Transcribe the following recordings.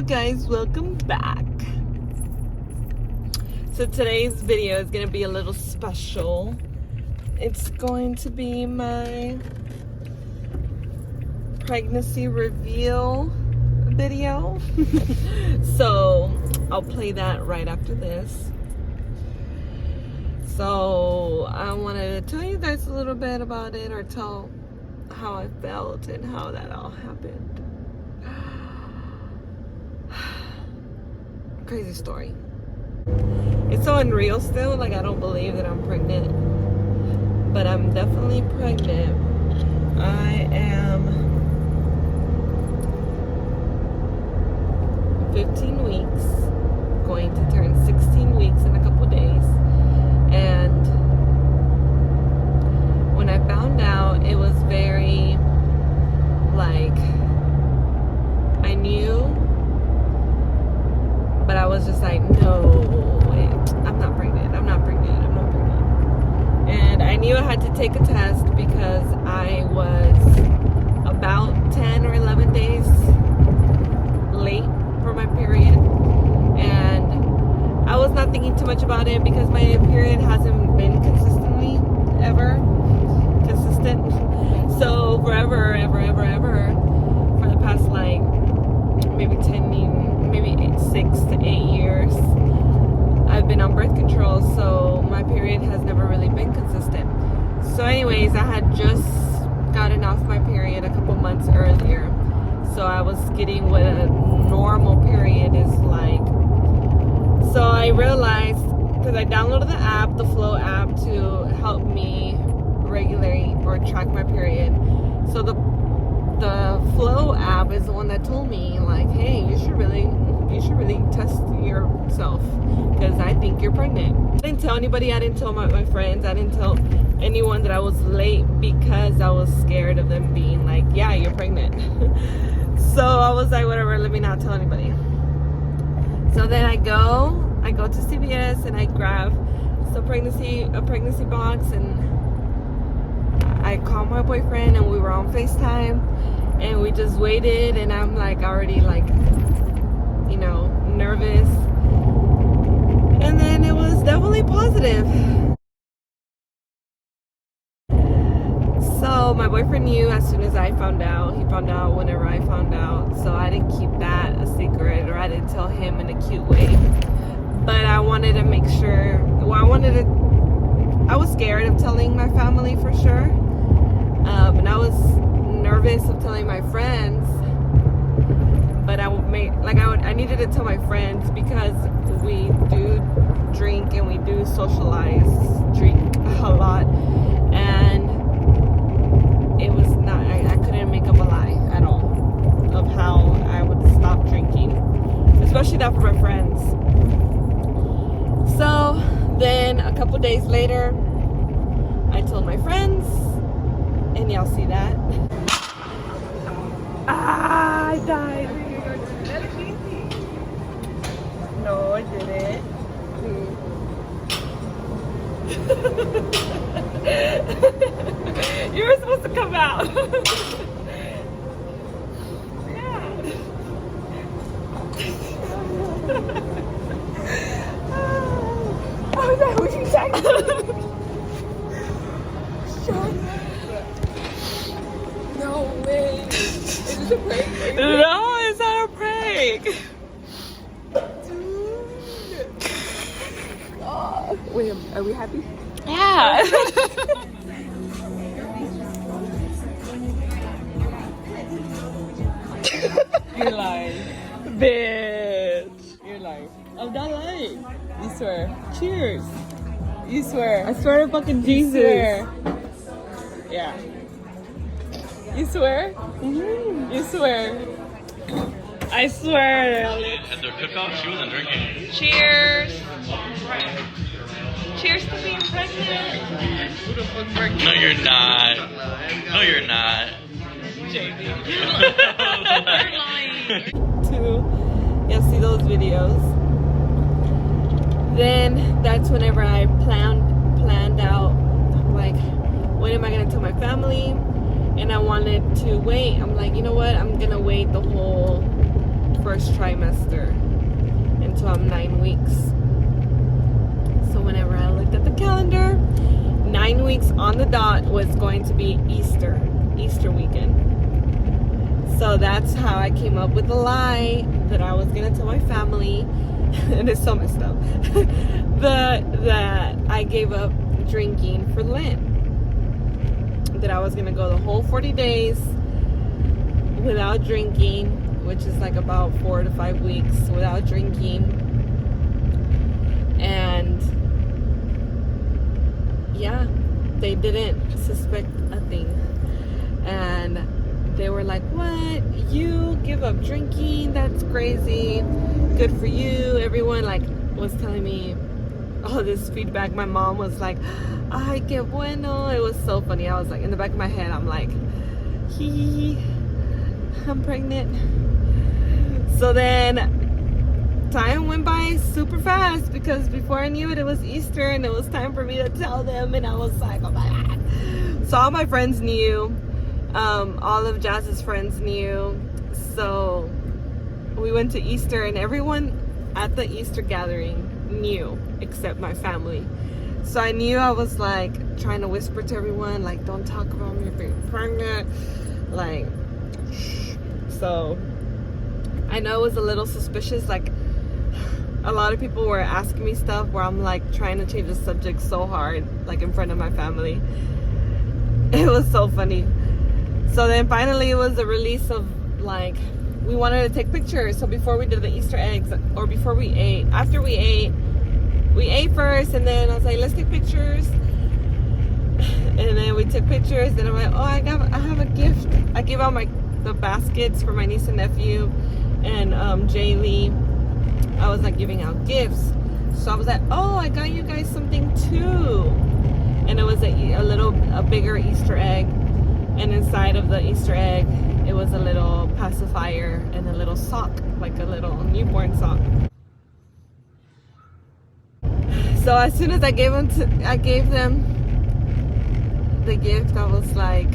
Hello guys, welcome back. So today's video is going to be a little special. It's going to be my pregnancy reveal video. So I'll play that right after this. So I wanted to tell you guys a little bit about it, or tell how I felt and how that all happened. Crazy story. It's so unreal still. Like, I don't believe that I'm pregnant, but I'm definitely pregnant. I am 15 weeks, going to turn 16 weeks in a couple days. And when I found out, it was very, like, I knew, but I was just like, no, I'm not pregnant. And I knew I had to take a test because I was about 10 or 11 days late for my period. And I was not thinking too much about it because my period hasn't been consistently ever consistent. So forever, ever, for the past like maybe 6 to 8 years, I've been on birth control, so my period has never really been consistent. So anyways, I had just gotten off my period a couple months earlier, so I was getting what a normal period is like. So I realized, because I downloaded the app, the Flow app, to help me regulate or track my period. So the Flow app is the one that told me, like, hey, you should really test yourself, because I think you're pregnant. I didn't tell anybody. I didn't tell my friends. I didn't tell anyone that I was late because I was scared of them being like, yeah, you're pregnant. So I was like, whatever, let me not tell anybody. So then I go to CVS and I grab a pregnancy box, and I called my boyfriend, and we were on FaceTime, and we just waited, and I'm like already like, you know, nervous. And then it was definitely positive. So my boyfriend knew as soon as I found out. He found out whenever I found out. So I didn't keep that a secret, or I didn't tell him in a cute way. But I wanted to make sure, I was scared of telling my family for sure. And I was nervous of telling my friends. But I needed to tell my friends, because we do drink and we do drink a lot, and it was not, I couldn't make up a lie at all of how I would stop drinking, especially not for my friends. So then a couple days later, I told my friends, and y'all see that. I died. No, I didn't. You were supposed to come out. Yeah. Oh, is that what you said? No way. Is this a prank? No, it's not a prank. Wait, are we happy? Yeah. You're lying. Bitch. You're lying. I'm not lying. You swear. Cheers. You swear. I swear to fucking Jesus. You swear. Yeah. You swear? Mm-hmm. You swear. I swear. At their cookout, she wasn't drinking. Cheers. Cheers to being pregnant. Who the fuck pregnant? No, you're not. No, you're not. JB. You're lying. You'll see those videos. Then that's whenever I planned out, like, when am I gonna tell my family? And I wanted to wait. I'm like, you know what? I'm gonna wait the whole first trimester until I'm 9 weeks. So whenever I looked at the calendar, 9 weeks on the dot was going to be Easter weekend. So that's how I came up with the lie that I was gonna tell my family, and it's so messed up, that I gave up drinking for Lent. That I was gonna go the whole 40 days without drinking, which is like about 4 to 5 weeks without drinking. And yeah, they didn't suspect a thing. And they were like, what? You give up drinking? That's crazy. Good for you. Everyone like was telling me all this feedback. My mom was like, ay, que bueno. It was so funny. I was like, in the back of my head, I'm like, I'm pregnant. So then time went by super fast because before I knew it, it was Easter and it was time for me to tell them. And I was like, oh my God. So all my friends knew. All of Jazz's friends knew. So we went to Easter and everyone at the Easter gathering knew except my family. So I knew I was like trying to whisper to everyone, like, don't talk about me being pregnant. Like, so I know it was a little suspicious. Like, a lot of people were asking me stuff where I'm like trying to change the subject so hard, like in front of my family. It was so funny. So then finally it was a release of like, we wanted to take pictures. So before we did the Easter eggs, or before we ate, after we ate first, and then I was like, let's take pictures. And then we took pictures, and I'm like, oh, I have a gift. I gave out the baskets for my niece and nephew and Jaylee. I was like giving out gifts. So I was like, oh, I got you guys something too. And it was a bigger Easter egg. And inside of the Easter egg, it was a little pacifier and a little sock, like a little newborn sock. So as soon as I gave them the gift, I was like,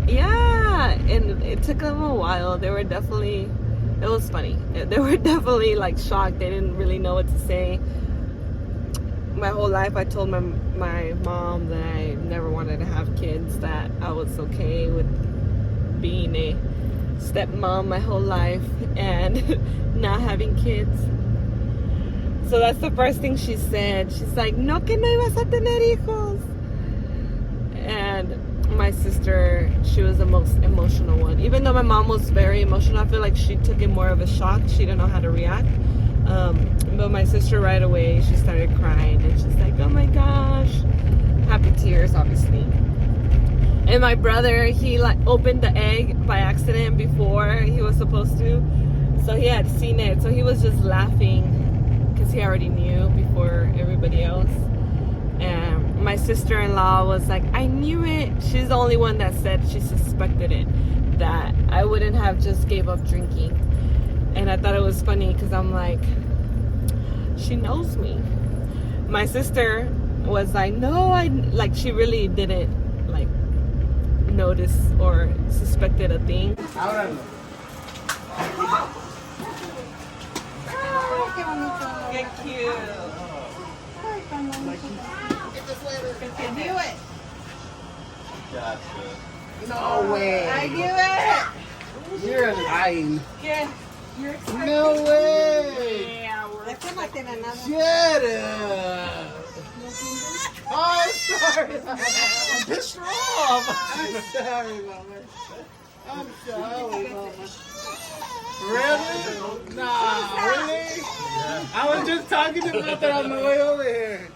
yeah. And it took them a while. It was funny. They were definitely like shocked. They didn't really know what to say. My whole life I told my mom that I never wanted to have kids, that I was okay with being a stepmom my whole life and not having kids. So that's the first thing she said. She's like, no, que no ibas a tener hijos. And my sister, she was the most emotional one. Even though my mom was very emotional, I feel like she took it more of a shock. She didn't know how to react. But my sister right away, she started crying and she's like, oh my gosh. Happy tears, obviously. And my brother, he like opened the egg by accident before he was supposed to. So he had seen it. So he was just laughing because he already knew before everybody else. And my sister-in-law was like, I knew it. She's the only one that said she suspected it, that I wouldn't have just gave up drinking. And I thought it was funny because I'm like, she knows me. My sister was like, no, she really didn't like notice or suspected a thing. Get cute. I knew it. Gotcha. No way. I knew it. You're lying. Yeah. You're excited. No way. Yeah, we're Shut up. Oh, I'm sorry. I'm pissed off. I'm sorry, Mama. I'm sorry, Mama. Really? Nah, really? I was just talking about that on the way over here.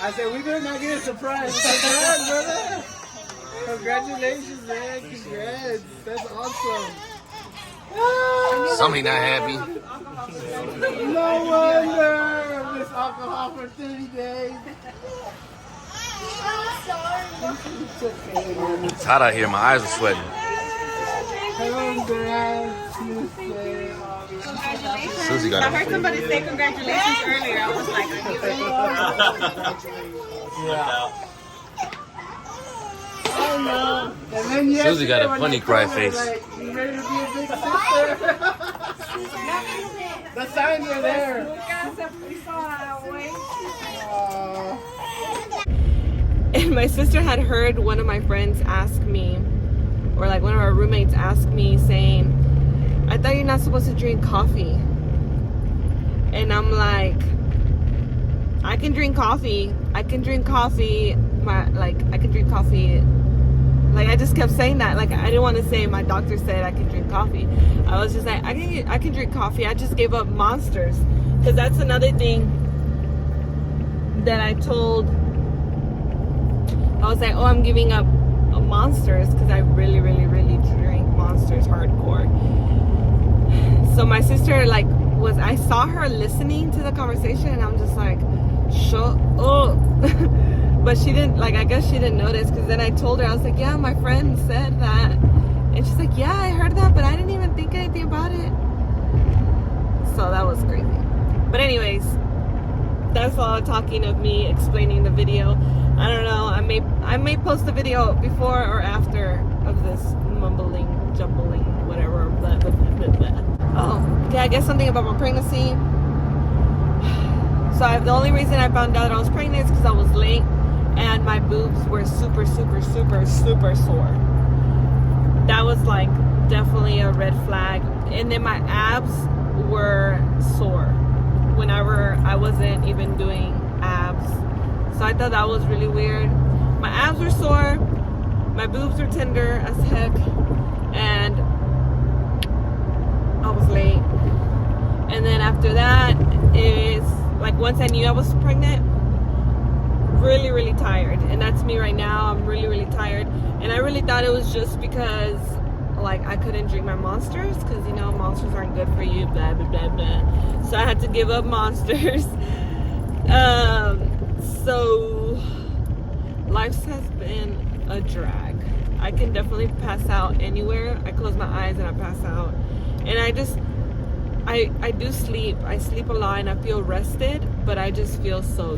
I said, we better not get a surprise. Congrats, brother. Congratulations, man. Congrats. That's awesome. Somebody not happy. No wonder. This alcohol for 30 days. It's hot out here. My eyes are sweating. Congrats. Susie got I heard somebody say congratulations earlier. I was like, are you ready? Yeah. Oh, I know. And then yesterday, Susie got a when funny you cry told her, face. like, you ready to be a big sister? The signs are there. Aw. And my sister had heard one of my friends ask me, or like one of our roommates ask me, saying, I thought you're not supposed to drink coffee. And I'm like, I can drink coffee. I can drink coffee. I can drink coffee. Like, I just kept saying that. Like, I didn't want to say my doctor said I can drink coffee. I was just like, I can drink coffee. I just gave up Monsters. Because that's another thing that I told. I was like, oh, I'm giving up Monsters because I really, really, really drink Monsters hardcore. So my sister, I saw her listening to the conversation, and I'm just like, shut up. But she didn't, I guess she didn't notice, because then I told her, I was like, yeah, my friend said that. And she's like, yeah, I heard that, but I didn't even think anything about it. So that was crazy. But anyways, that's all talking of me explaining the video. I don't know, I may post the video before or after of this mumbling, jumbling, whatever. Blah, blah, blah, blah, blah. Oh, okay, I guess something about my pregnancy. So the only reason I found out I was pregnant is because I was late and my boobs were super, super, super, super sore. That was definitely a red flag. And then my abs were sore whenever I wasn't even doing abs. So I thought that was really weird. My abs were sore, my boobs were tender as heck, and I was late. And then after that is once I knew I was pregnant, really, really tired. And that's me right now. I'm really, really tired. And I really thought it was just because I couldn't drink my Monsters, because Monsters aren't good for you, blah blah blah blah. So I had to give up Monsters. So life has been a drag. I can definitely pass out anywhere. I close my eyes and I pass out. And I do sleep. I sleep a lot and I feel rested, but I just feel so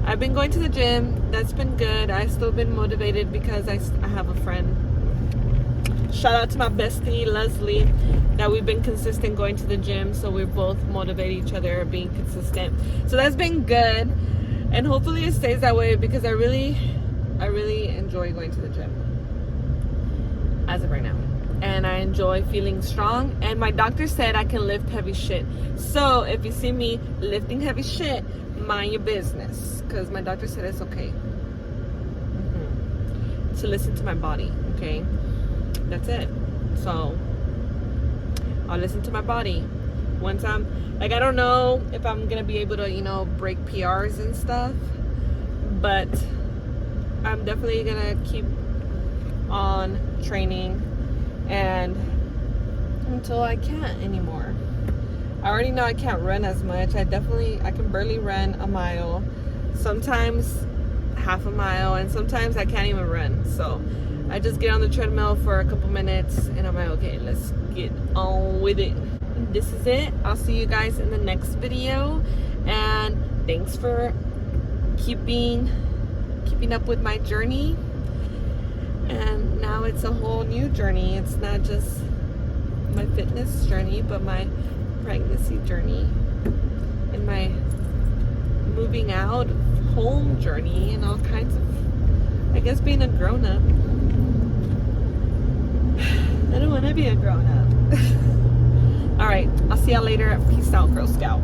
I've been going to the gym. That's been good. I've still been motivated because I have a friend. Shout out to my bestie, Leslie, that we've been consistent going to the gym. So we both motivate each other, being consistent. So that's been good. And hopefully it stays that way, because I really enjoy going to the gym as of right now. And I enjoy feeling strong. And my doctor said I can lift heavy shit. So if you see me lifting heavy shit, mind your business, because my doctor said it's okay to listen to my body. Okay, that's it. So I'll listen to my body. Once I'm I don't know if I'm gonna be able to break PRs and stuff, but I'm definitely gonna keep on training and until I can't anymore. I already know I can't run as much. I can barely run a mile, sometimes half a mile, and sometimes I can't even run. So I just get on the treadmill for a couple minutes and I'm like, okay, let's get on with it. This is it. I'll see you guys in the next video, and thanks for keeping up with my journey. And now it's a whole new journey. It's not just my fitness journey, but my pregnancy journey and my moving out home journey and all kinds of, I guess, being a grown-up. I don't want to be a grown-up. All right, I'll see y'all later. Peace out, Girl Scout.